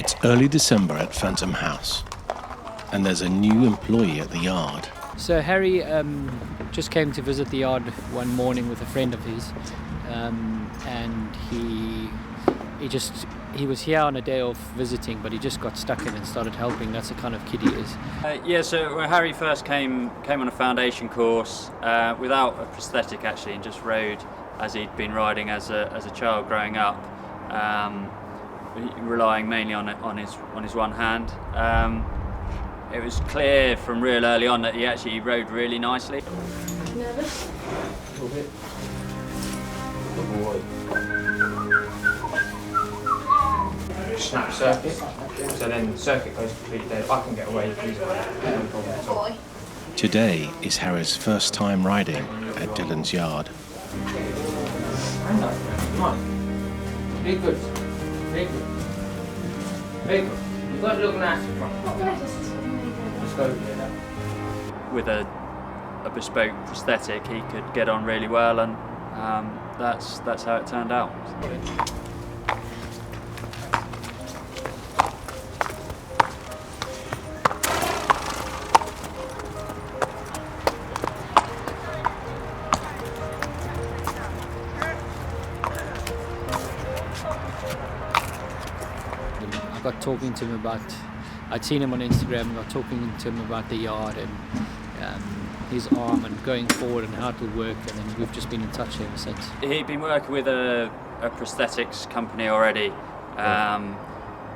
It's early December at Phantom House, and there's a new employee at the yard. So Harry just came to visit the yard one morning with a friend of his, and he was here on a day off visiting, but he just got stuck in and started helping. That's the kind of kid he is. So when Harry first came on a foundation course without a prosthetic actually, and just rode as he'd been riding as a child growing up, relying mainly on his one hand. It was clear from real early on that he actually rode really nicely. Nervous? A little bit. Good boy. Snap circuit, so then the circuit goes completely dead. I can get away either way, no problem at all. Today is Harry's first time riding at Dylan's yard. Come on. Be good. Be good. Be good. You've got to look nasty, Let's go over there. With a bespoke prosthetic, he could get on really well, and that's how it turned out. I got talking to him about, I'd seen him on Instagram and got talking to him about the yard and his arm and going forward and how it will work, and then we've just been in touch ever since. He'd been working with a prosthetics company already,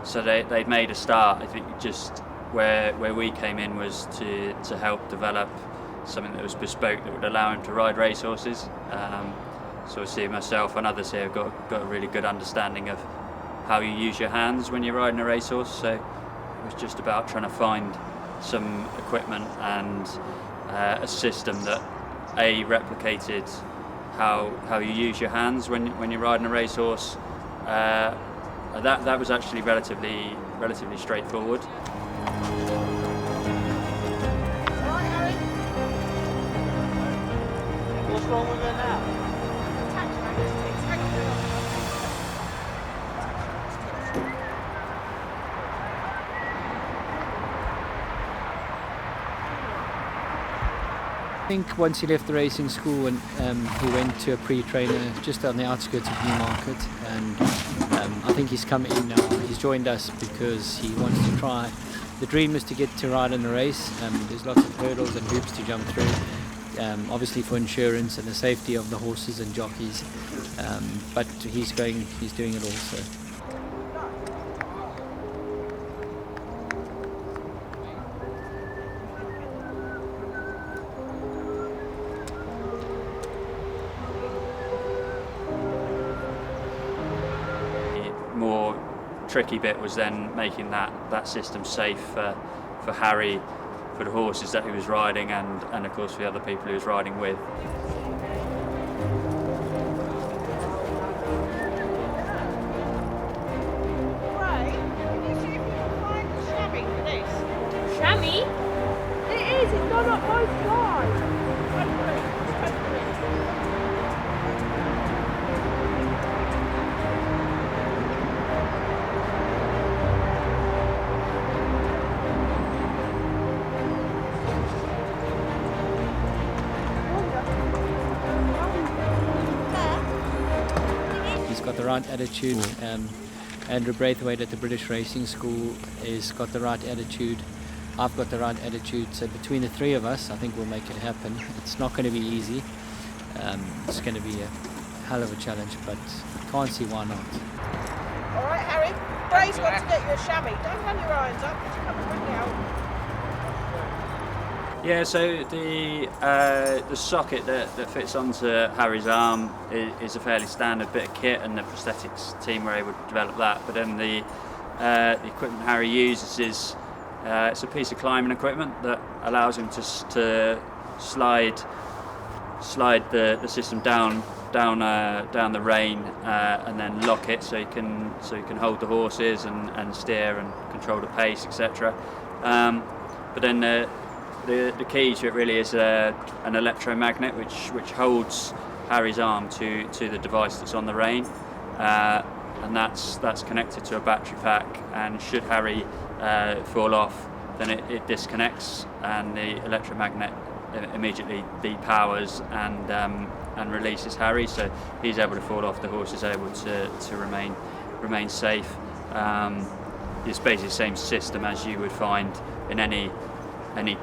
so they'd made a start. I think just where we came in was to help develop something that was bespoke that would allow him to ride racehorses. So I see myself and others here have got a really good understanding of how you use your hands when you're riding a racehorse, so it was just about trying to find some equipment and a system that replicated how you use your hands when you're riding a racehorse. That was actually relatively straightforward. What's wrong with her now? I think once he left the racing school and he went to a pre-trainer just on the outskirts of Newmarket, and I think he's come in now. He's joined us because he wants to try. The dream is to get to ride in a race. There's lots of hurdles and hoops to jump through, obviously for insurance and the safety of the horses and jockeys, but he's doing it also. More tricky bit was then making that system safe for Harry, for the horses that he was riding, and of course for the other people he was riding with. Ray, can you see if you can find the chamois for this? Chamois? It is, it's gone up both sides. He's got the right attitude. Andrew Braithwaite at the British Racing School has got the right attitude. I've got the right attitude. So between the three of us, I think we'll make it happen. It's not going to be easy. It's going to be a hell of a challenge, but I can't see why not. All right, Harry. Ray's got to get you a chamois. Don't hang your irons up. Just come and bring it out. Yeah, so the socket that fits onto Harry's arm is a fairly standard bit of kit, and the prosthetics team were able to develop that. But then the equipment Harry uses is it's a piece of climbing equipment that allows him to slide the system down the rein and then lock it so he can hold the horses and steer and control the pace, etc. But then the key to it really is an electromagnet which holds Harry's arm to the device that's on the rein. and that's connected to a battery pack. And should Harry fall off, then it disconnects, and the electromagnet immediately depowers and releases Harry. So he's able to fall off. The horse is able to remain safe. It's basically the same system as you would find in any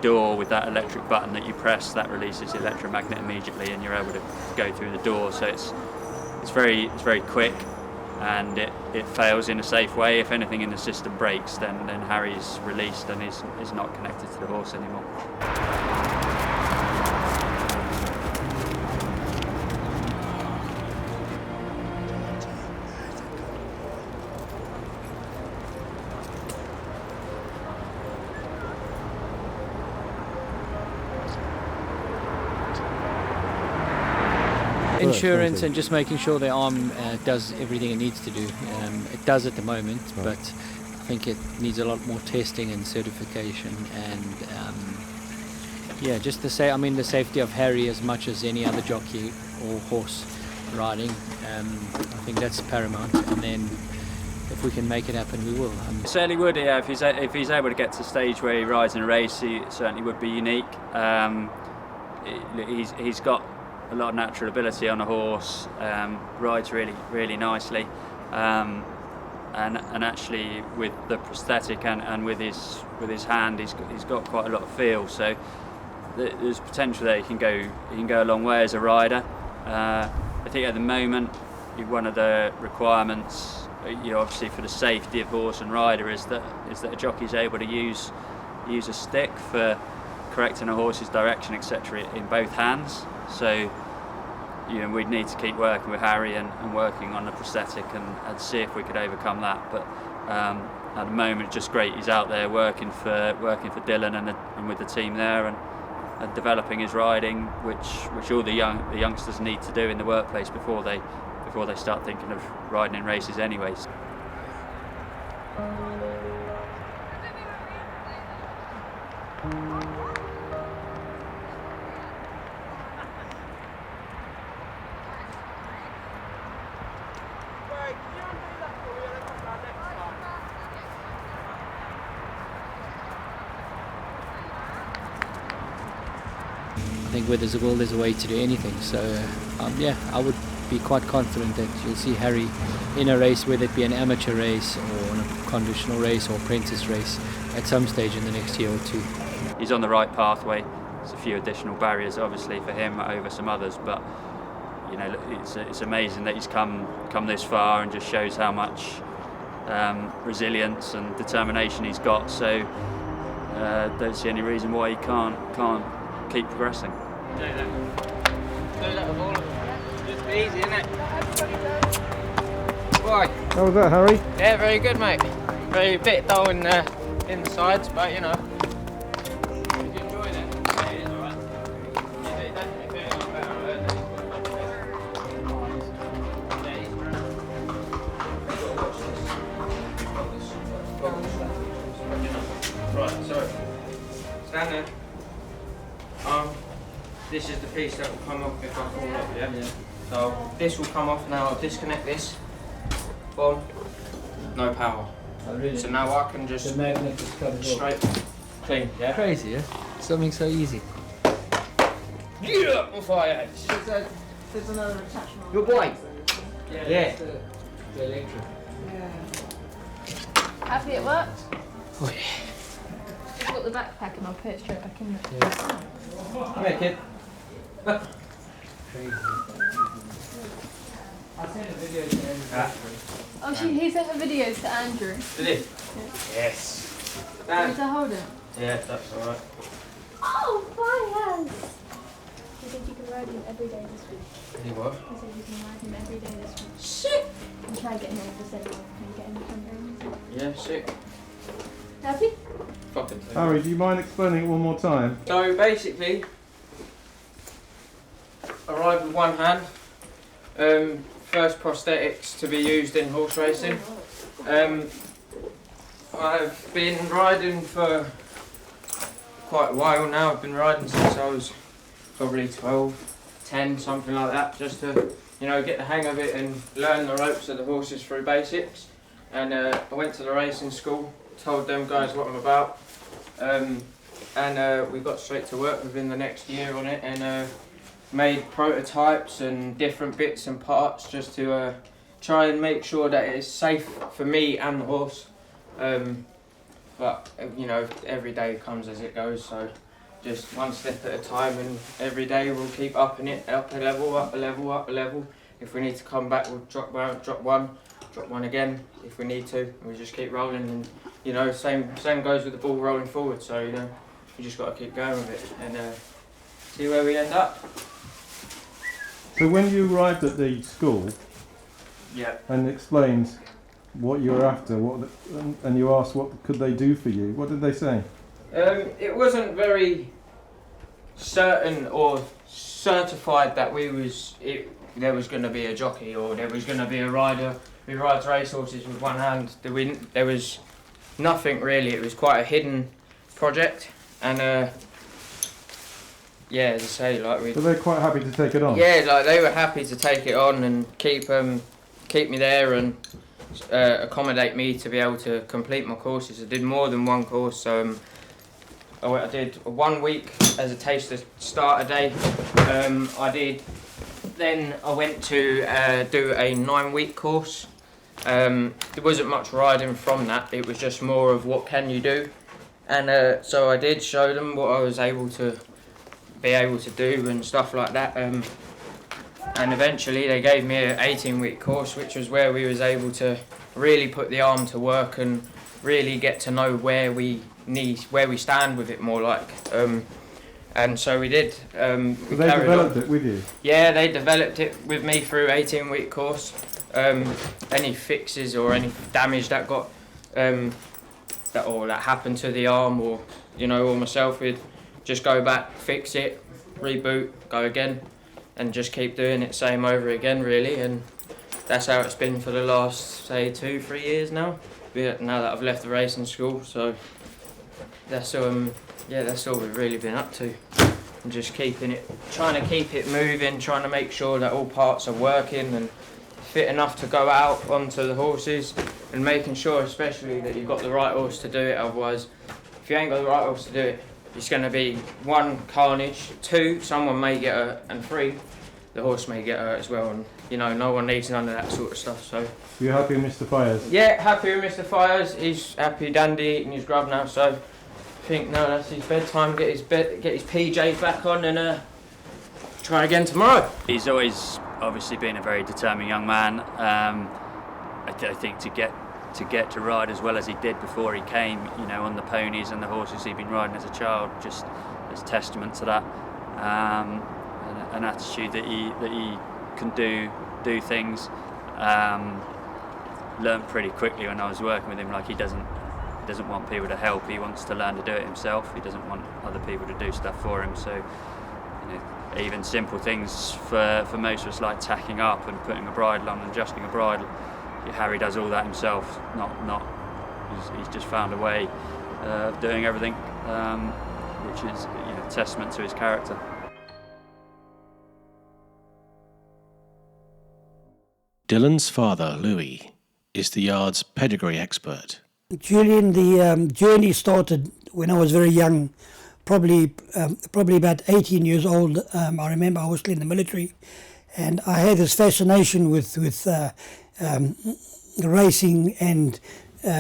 door with that electric button that you press that releases the electromagnet immediately, and you're able to go through the door. So it's very quick, and it fails in a safe way. If anything in the system breaks, then Harry's released and is not connected to the horse anymore. Insurance and just making sure the arm does everything it needs to do. It does at the moment, but I think it needs a lot more testing and certification, and just the safety of Harry as much as any other jockey or horse riding. I think that's paramount, and then if we can make it happen, we will. Certainly would, yeah. If he's able to get to the stage where he rides in a race, he certainly would be unique. He's got a lot of natural ability on a horse, rides really nicely, and actually with the prosthetic and with his hand, he's got quite a lot of feel. So there's potential there. He can go a long way as a rider. I think at the moment, one of the requirements, obviously for the safety of horse and rider, is that a jockey's able to use a stick for correcting a horse's direction, etc., in both hands. So we'd need to keep working with Harry and working on the prosthetic and see if we could overcome that. But at the moment, it's just great. He's out there working for Dylan and with the team there, and developing his riding, which all the youngsters need to do in the workplace before they start thinking of riding in races anyways. I think where there's a will, there's a way to do anything. So I would be quite confident that you'll see Harry in a race, whether it be an amateur race or a conditional race or apprentice race, at some stage in the next year or two. He's on the right pathway. There's a few additional barriers, obviously, for him over some others, but it's amazing that he's come this far, and just shows how much resilience and determination he's got. So don't see any reason why he can't keep progressing. Do that with all of them. Just be easy, isn't it? Right. How was that, Harry? Yeah, very good, mate. Very bit dull in the sides, but Did you enjoy it? Yeah, it is alright. It's definitely feeling a lot better, Right, so stand there. This is the piece that will come off if I fall off, yeah? So this will come off now. I'll disconnect this. Boom. No power. Oh, really? So now I can just The magnet is covered straight clean, yeah? Crazy, yeah? Something so easy. Yeah, on fire. There's another attachment. Your boy. Yeah. The electric. Happy it worked? Oh yeah. I've got the backpack and I'll put it straight back in there. Come here, kid. Crazy. I sent a video to Andrew. Oh, he sent the videos to Andrew. Did he? Yes. Need to hold it? Yeah, that's alright. Oh, fires! He said you can ride him every day this week. Did he what? He said you can ride him every day this week. Shit! And try getting him for sale. Can you get him to come down? Yeah, sick. Happy? Fucking Harry, do you mind explaining it one more time? So basically, I ride with one hand. First prosthetics to be used in horse racing. I've been riding for quite a while now. I've been riding since I was probably 12, 10, something like that, just to you know, get the hang of it and learn the ropes of the horses through basics. And I went to the racing school, told them guys what I'm about, and we got straight to work within the next year on it, and made prototypes and different bits and parts just to try and make sure that it's safe for me and the horse. But you know, every day comes as it goes, so just one step at a time, and every day we'll keep upping it, up a level, up a level, up a level. If we need to come back, we'll drop one again if we need to. We just keep rolling, and you know, same goes with the ball rolling forward. So you know, you just got to keep going with it and see where we end up. So when you arrived at the school Yeah. and explained what you were after, and you asked what could they do for you, what did they say? It wasn't very certain or certified that there was going to be a jockey or there was going to be a rider who rides racehorses with one hand. There was nothing really. It was quite a hidden project, and yeah, as I say, like we. So they're quite happy to take it on. Yeah, like they were happy to take it on and keep me there and accommodate me to be able to complete my courses. I did more than one course, so I did 1 week as a taster starter day. Then I went to do a 9-week course. There wasn't much riding from that. It was just more of what can you do, and so I did show them what I was able to do and stuff like that. And eventually they gave me an 18-week course, which was where we was able to really put the arm to work and really get to know where we stand with it more like. And so we did. They developed it with you? Yeah, they developed it with me through 18-week course. Any fixes or any damage that got that happened to the arm, or you know, or myself, we'd just go back, fix it, reboot, go again, and just keep doing it same over again really. And that's how it's been for the last, say, 2-3 years now. Now that I've left the racing school, so that's that's all we've really been up to. And just trying to keep it moving, trying to make sure that all parts are working and fit enough to go out onto the horses, and making sure especially that you've got the right horse to do it. Otherwise, if you ain't got the right horse to do it, it's going to be 1, carnage, 2, someone may get hurt, and 3, the horse may get hurt as well. And you know, no one needs none of that sort of stuff. So you're happy with Mr. Fires? Yeah, happy with Mr. Fires. He's happy dandy eating his grub now, so I think now that's his bedtime. Get his PJs back on and try again tomorrow. He's always obviously been a very determined young man. I think to get to ride as well as he did before he came, you know, on the ponies and the horses he'd been riding as a child, just as testament to that. An attitude that he can do things. Learned pretty quickly when I was working with him. Like he doesn't want people to help. He wants to learn to do it himself. He doesn't want other people to do stuff for him. So, you know, even simple things for most of us, like tacking up and putting a bridle on and adjusting a bridle, Harry does all that himself. He's just found a way of doing everything, which is, you know, testament to his character. Dylan's father, Louis, is the yard's pedigree expert. Julian, the journey started when I was very young, probably about 18 years old. I remember I was still in the military, and I had this fascination with racing and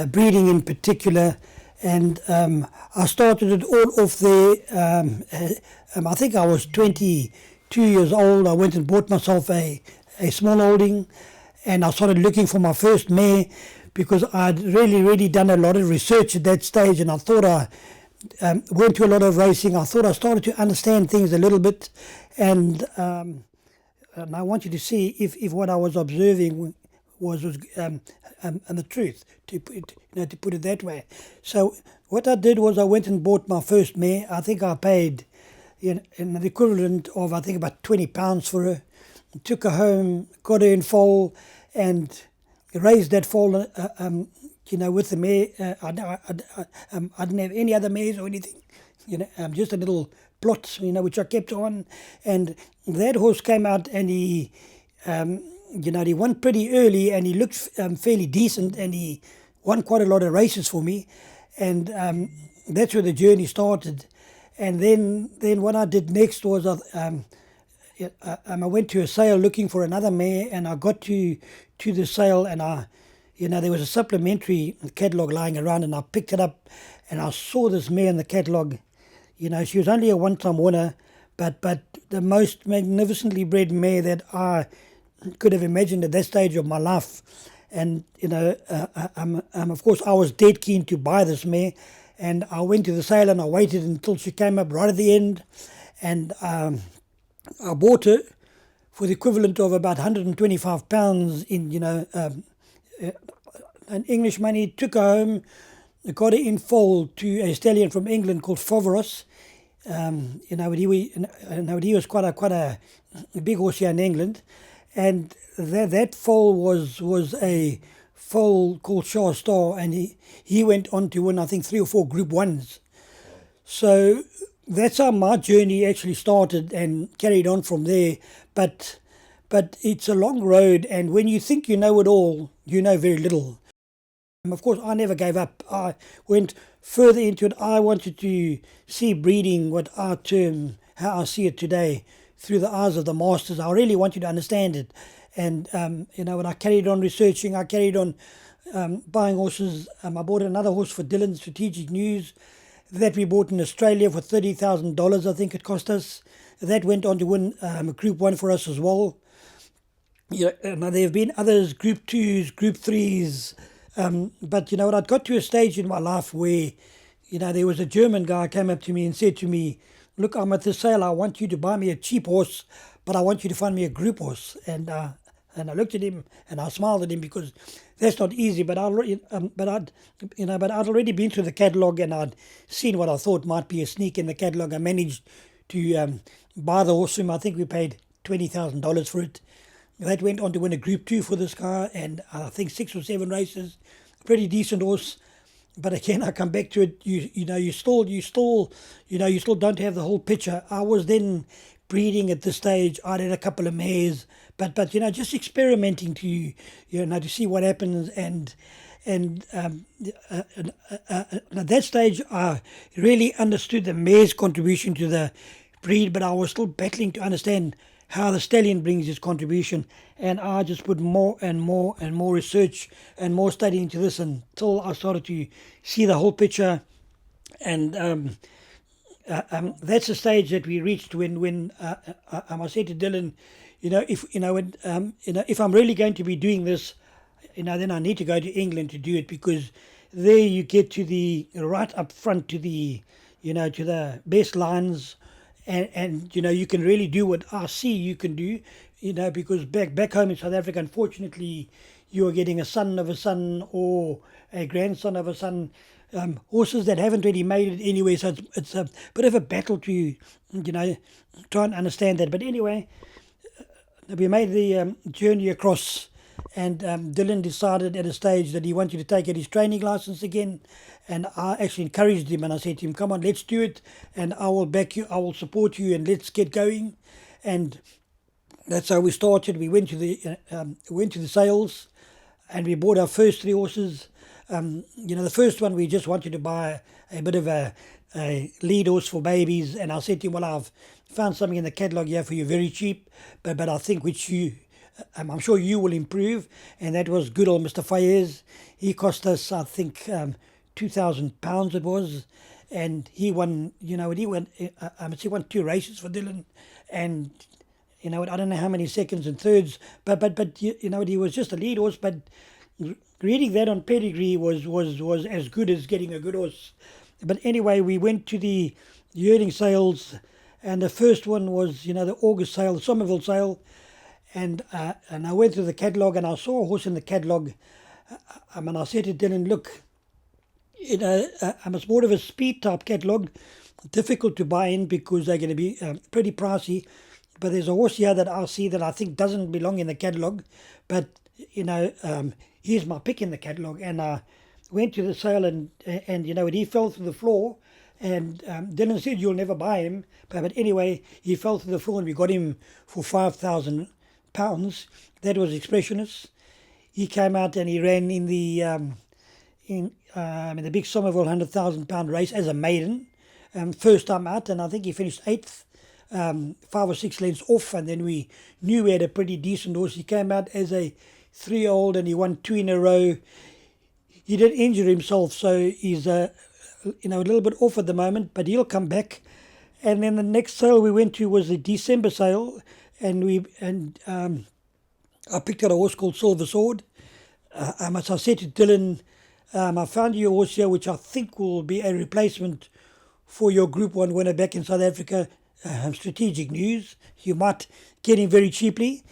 breeding in particular. And I started it all off there. I think I was 22 years old. I went and bought myself a small holding, and I started looking for my first mare, because I'd really done a lot of research at that stage, and I thought I went to a lot of racing. I thought I started to understand things a little bit, and I want you to see if what I was observing was the truth, to put it that way. So what I did was I went and bought my first mare. I think I paid an equivalent of, I think, about £20 for her. Took her home, got her in foal, and raised that foal, with the mare. I didn't have any other mares or anything, just a little plot, which I kept on. And that horse came out, and he He won pretty early, and he looked fairly decent, and he won quite a lot of races for me, and that's where the journey started. And then what I did next was I went to a sale looking for another mare, and I got to the sale, and there was a supplementary catalogue lying around, and I picked it up, and I saw this mare in the catalogue. She was only a one-time winner, but the most magnificently bred mare that I could have imagined at that stage of my life. And of course I was dead keen to buy this mare, and I went to the sale and I waited until she came up right at the end, and I bought her for the equivalent of about £125 in English money. Took her home, got her in foal to a stallion from England called Foveros. He was quite a big horse here in England, and that foal was a foal called Shah Star, and he went on to win, I think, 3 or 4 Group 1s. So that's how my journey actually started and carried on from there. But it's a long road, and when you think you know it all, you know very little. Of course, I never gave up. I went further into it. I wanted to see breeding, what I term, how I see it today, through the eyes of the masters. I really wanted to understand it. And, when I carried on researching, I carried on buying horses. I bought another horse for Dylan, Strategic News, that we bought in Australia for $30,000, I think it cost us. That went on to win a Group 1 for us as well. Now there have been others, Group 2s, Group 3s, but I'd got to a stage in my life where, there was a German guy came up to me and said to me, "Look, I'm at the sale, I want you to buy me a cheap horse, but I want you to find me a group horse." And I looked at him and I smiled at him, because that's not easy. But I'd already been through the catalogue, and I'd seen what I thought might be a sneak in the catalogue. I managed to buy the horse from him. I think we paid $20,000 for it. That went on to win a Group 2 for this guy, and I think 6 or 7 races. Pretty decent horse. But again, I come back to it. You still don't have the whole picture. I was then breeding at this stage. I had a couple of mares, but just experimenting to see what happens. And at that stage, I really understood the mare's contribution to the breed, but I was still battling to understand how the stallion brings his contribution, and I just put more and more and more research and more study into this until I started to see the whole picture. And that's the stage that we reached when I said to Dylan, if I'm really going to be doing this, then I need to go to England to do it, because there you get to the right up front to the to the best lines. And you can really do what I see you can do, because back home in South Africa, unfortunately, you are getting a son of a son or a grandson of a son, horses that haven't really made it anyway. So it's a bit of a battle to, try and understand that. But anyway, we made the journey across, and Dylan decided at a stage that he wanted to take out his training license again. And I actually encouraged him, and I said to him, "Come on, let's do it, and I will back you, I will support you, and let's get going." And that's how we started. We went to the sales, and we bought our first 3 horses. The first one, we just wanted to buy a bit of a lead horse for babies, and I said to him, "Well, I've found something in the catalogue here for you, very cheap, but I think which you, I'm sure you will improve." And that was good old Mr. Fayez. He cost us, I think, £2,000 it was, and he won. He won 2 races for Dylan, and I don't know how many seconds and thirds, but he was just a lead horse. But reading that on pedigree was as good as getting a good horse. But anyway, we went to the yearling sales, and the first one was the August sale, the Somerville sale, and I went through the catalogue, and I saw a horse in the catalogue, and I said to Dylan, "Look, it's more of a speed type catalogue, difficult to buy in because they're going to be pretty pricey. But there's a horse here that I see that I think doesn't belong in the catalogue, but here's my pick in the catalogue." And I went to the sale, and he fell through the floor, and Dylan said, "You'll never buy him," but anyway, he fell through the floor, and we got him for £5,000. pounds. That was Expressionist. He came out and he ran in the big Somerville £100,000 race as a maiden, first time out, and I think he finished 8th, 5 or 6 lengths off, and then we knew we had a pretty decent horse. He came out as a 3-year-old and he won 2 in a row. He did injure himself, so he's a little bit off at the moment, but he'll come back. And then the next sale we went to was the December sale, and I picked out a horse called Silver Sword. As I said to Dylan, I found you a horse here which I think will be a replacement for your Group 1 winner back in South Africa, Strategic News. You might get him very cheaply.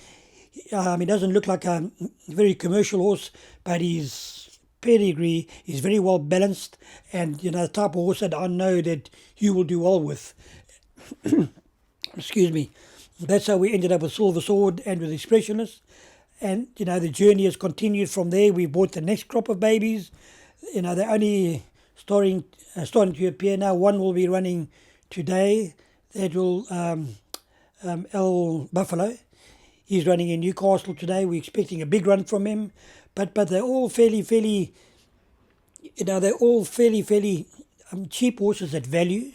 He doesn't look like a very commercial horse, but his pedigree is very well balanced, and the type of horse that I know that you will do well with. Excuse me. That's how we ended up with Silver Sword and with Expressionist. And, the journey has continued from there. We bought the next crop of babies. They're only starting to appear now. One will be running today. That will, El Buffalo. He's running in Newcastle today. We're expecting a big run from him. But they're all fairly, cheap horses at value,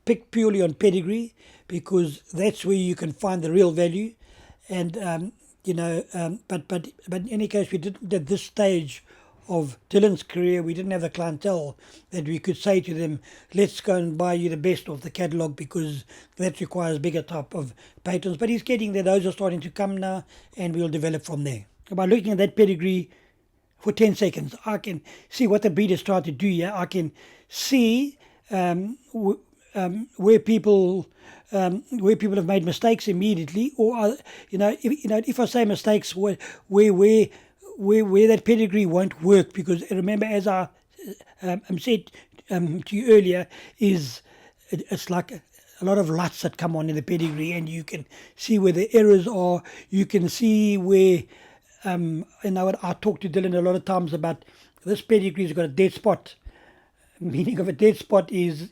picked purely on pedigree, because that's where you can find the real value. And but in any case, we didn't, at this stage of Dylan's career, we didn't have the clientele that we could say to them, let's go and buy you the best of the catalogue, because that requires bigger type of patrons. But he's getting there. Those are starting to come now, and we'll develop from there. By looking at that pedigree for 10 seconds, I can see what the breeders tried to do here. I can see where people have made mistakes immediately, or if I say mistakes, where that pedigree won't work, because remember, as I said to you earlier, it's like a lot of lights that come on in the pedigree, and you can see where the errors are. You can see where I talk to Dylan a lot of times about this pedigree's got a dead spot. Meaning of a dead spot is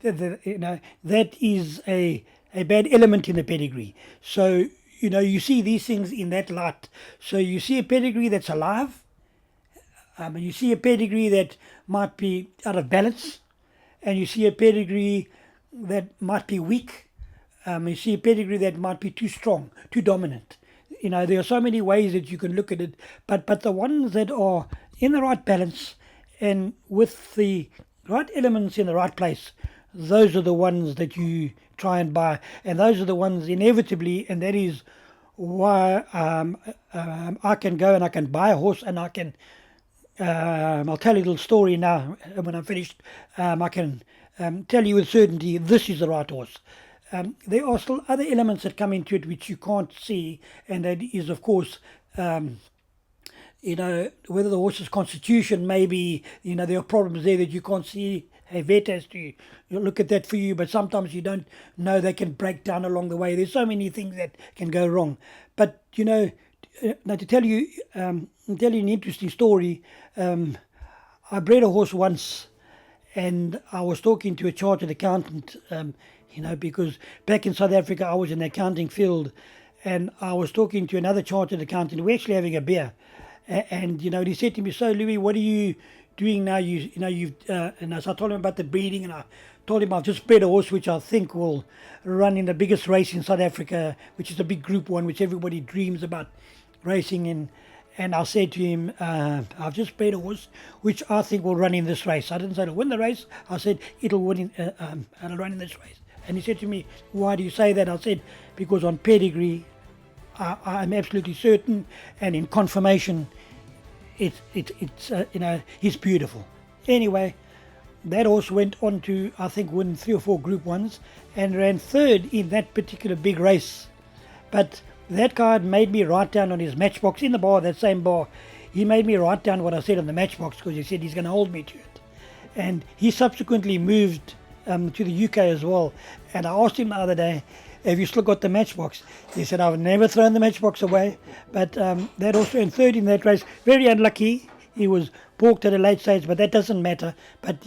that is a bad element in the pedigree. So you see these things in that light. So you see a pedigree that's alive, and you see a pedigree that might be out of balance, and you see a pedigree that might be weak. You see a pedigree that might be too strong, too dominant. There are so many ways that you can look at it, but the ones that are in the right balance and with the right elements in the right place, those are the ones that you try and buy, and those are the ones inevitably, and that is why I can go and I can buy a horse, and I can I'll tell you a little story now when I'm finished. I can tell you with certainty this is the right horse. There are still other elements that come into it which you can't see, and that is, of course, whether the horse's constitution, maybe, there are problems there that you can't see. A vet has to look at that for you, but sometimes you don't know. They can break down along the way. There's so many things that can go wrong. But, now to tell you an interesting story, I bred a horse once, and I was talking to a chartered accountant, because back in South Africa I was in the accounting field, and I was talking to another chartered accountant. We're actually having a beer. And he said to me, "So Louis, what are you doing now? And as I told him about the breeding, and I told him I've just bred a horse which I think will run in the biggest race in South Africa, which is a big Group 1, which everybody dreams about racing in." And I said to him, "I've just bred a horse which I think will run in this race." I didn't say it'll win the race. I said it'll run in this race. And he said to me, "Why do you say that?" I said, "Because on pedigree, I'm absolutely certain, and in confirmation, he's beautiful." Anyway, that horse went on to, I think, win 3 or 4 Group 1s and ran 3rd in that particular big race. But that guy had made me write down on his matchbox in the bar, that same bar. He made me write down what I said on the matchbox, because he said he's going to hold me to it. And he subsequently moved to the UK as well. And I asked him the other day, "Have you still got the matchbox?" He said, "I've never thrown the matchbox away." But that also in 3rd in that race. Very unlucky. He was balked at a late stage, but that doesn't matter. But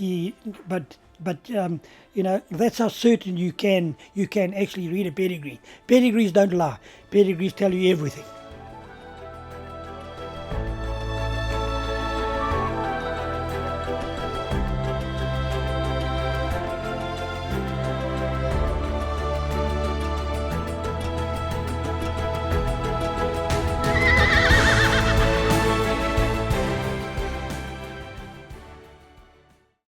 that's how certain you can actually read a pedigree. Pedigrees don't lie. Pedigrees tell you everything.